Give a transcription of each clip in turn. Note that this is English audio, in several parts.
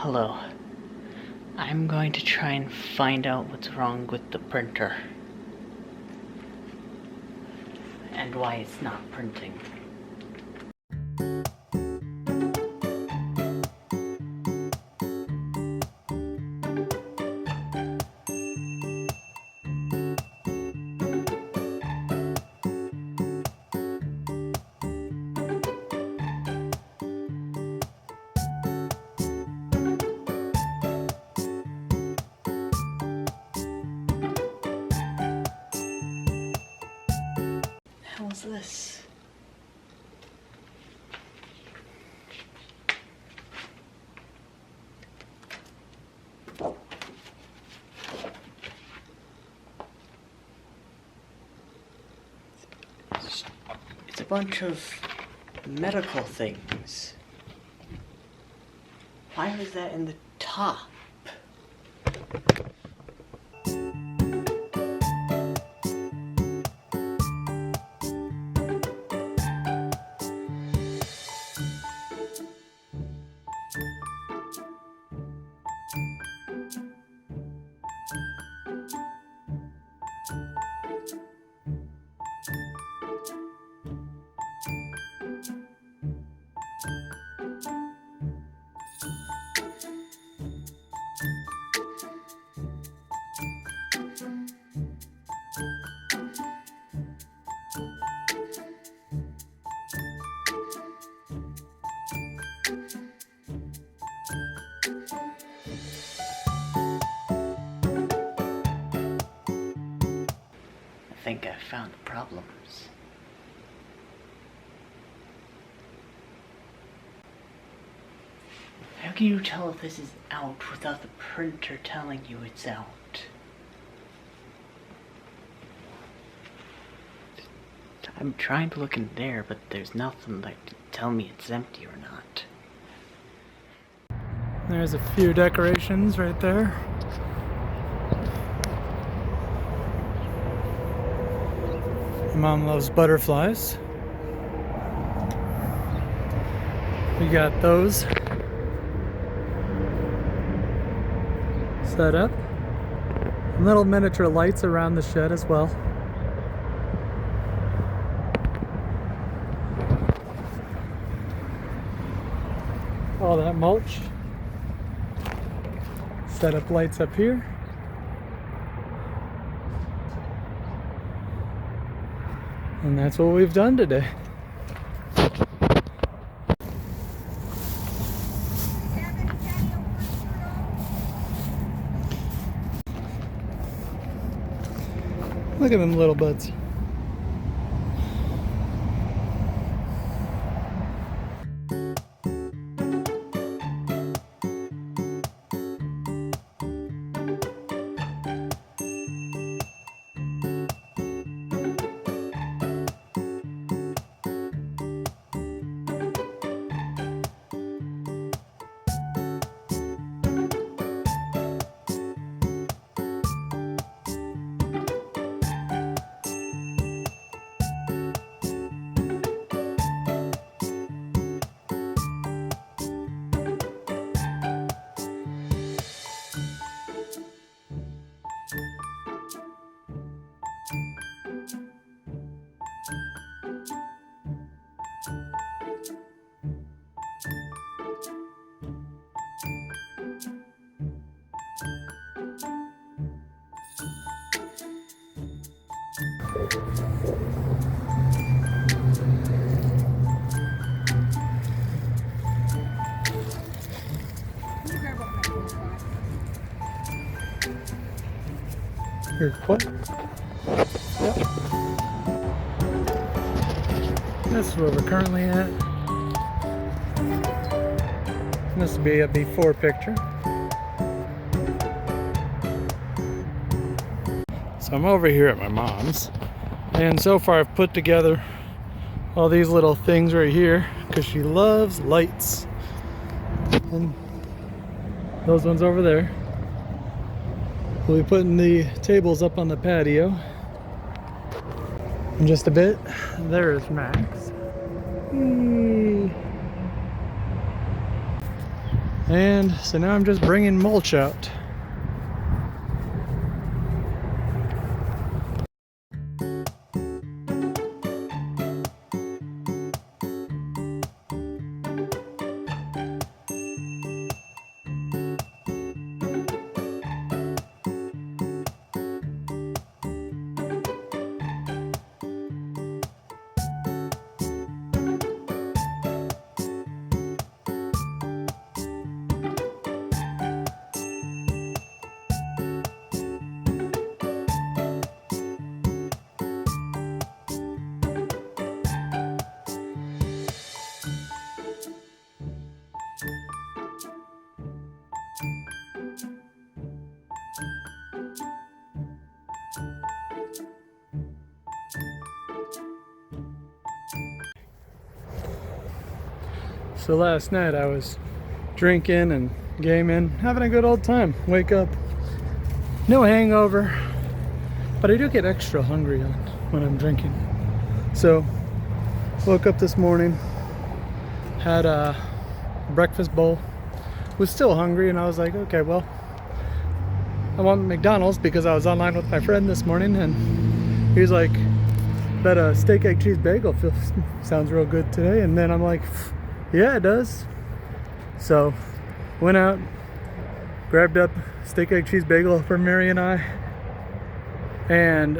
Hello. I'm going to try and find out what's wrong with the printer. And why it's not printing. How's this? It's a bunch of medical things. Why was that in the top? I think I found the problems. How can you tell if this is out without the printer telling you it's out? I'm trying to look in there, but there's nothing that can tell me it's empty or not. There's a few decorations right there. My mom loves butterflies. We got those set up. Little miniature lights around the shed as well. All that mulch. Set up lights up here. And that's what we've done today. Look at them little buds. Your what? Yep. This is where we're currently at. This will be a before picture. So I'm over here at my mom's, and so far I've put together all these little things right here because she loves lights. And those ones over there. We'll be putting the tables up on the patio in just a bit. There's Max. Hey. And so now I'm just bringing mulch out. So last night I was drinking and gaming, having a good old time. Wake up, no hangover, but I do get extra hungry when I'm drinking. So woke up this morning, had a breakfast bowl, was still hungry, and I was like, okay, well, I want McDonald's because I was online with my friend this morning, and he was like, that steak, egg, cheese bagel sounds real good today. And then I'm like, yeah, it does. So went out, grabbed up steak, egg, cheese bagel for Mary and I, and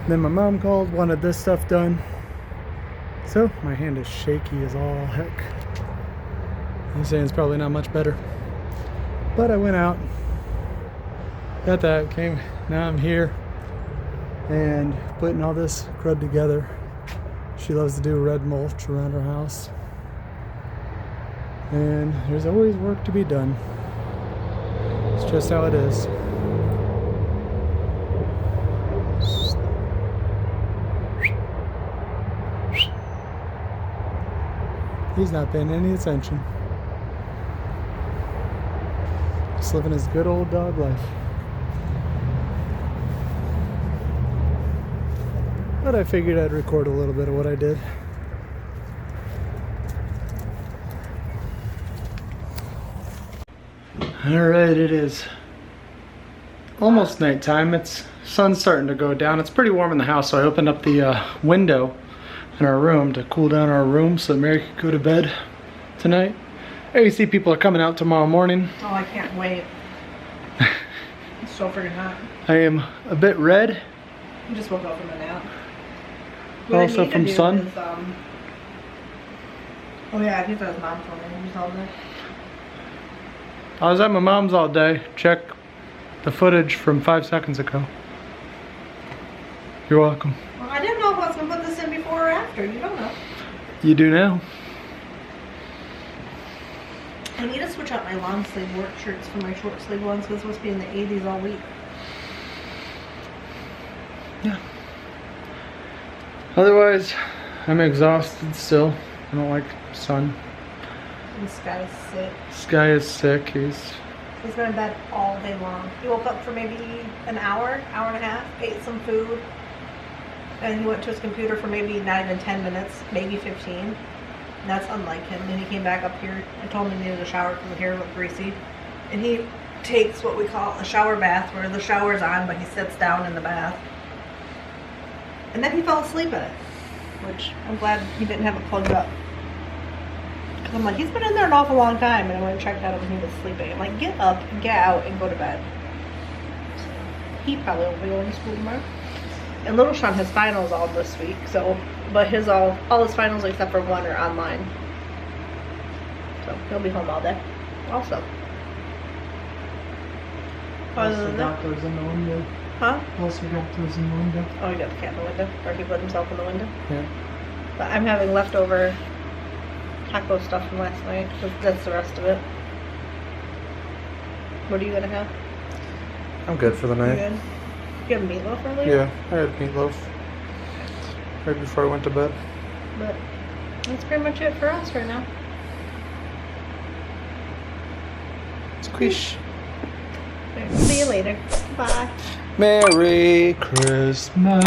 then my mom called, wanted this stuff done. So my hand is shaky as all heck. I'm saying it's probably not much better, but I went out, got that, came, now I'm here and putting all this crud together. She loves to do red mulch around her house, and there's always work to be done. It's just how it is. He's not paying any attention. Just living his good old dog life. But I figured I'd record a little bit of what I did. Alright, it is almost nighttime. It's sun's starting to go down. It's pretty warm in the house, so I opened up the window in our room to cool down our room so that Mary could go to bed tonight. AC people are coming out tomorrow morning. Oh, I can't wait. It's so freaking hot. I am a bit red. I just woke up from a nap. Also from sun. Is, oh yeah, he's at his mom's phone. He's all day. I was at my mom's all day. Check the footage from 5 seconds ago. You're welcome. Well, I didn't know if I was going to put this in before or after. You don't know. You do now. I need to switch out my long sleeve work shirts for my short sleeve ones because it's supposed to be in the 80s all week. Yeah. Otherwise, I'm exhausted still. I don't like sun. And Sky is sick. Sky is sick. He's been in bed all day long. He woke up for maybe an hour, hour and a half, ate some food, and he went to his computer for maybe not even 10 minutes, maybe 15. And that's unlike him. Then he came back up here. I told him he needed a shower because the hair looked greasy. And he takes what we call a shower bath, where the shower's on, but he sits down in the bath. And then he fell asleep in it, which I'm glad he didn't have it plugged up. Because I'm like, he's been in there an awful long time, and I went and checked out when he was sleeping. I'm like, get up, get out, and go to bed. So he probably won't be going to school tomorrow. And Lil Shaun has finals all this week, so, but all his finals except for one are online. So he'll be home all day. Also. Other than that, those in the window. huh? Also got those in the window. Oh, you got the cat in the window? Or he put himself in the window? Yeah. But I'm having leftover taco stuff from last night. That's the rest of it. What are you gonna have? I'm good for the You night. good? You have meatloaf earlier? Yeah, I had meatloaf right before I went to bed. But that's pretty much it for us right now. Squish. See you later. Bye. Merry Christmas.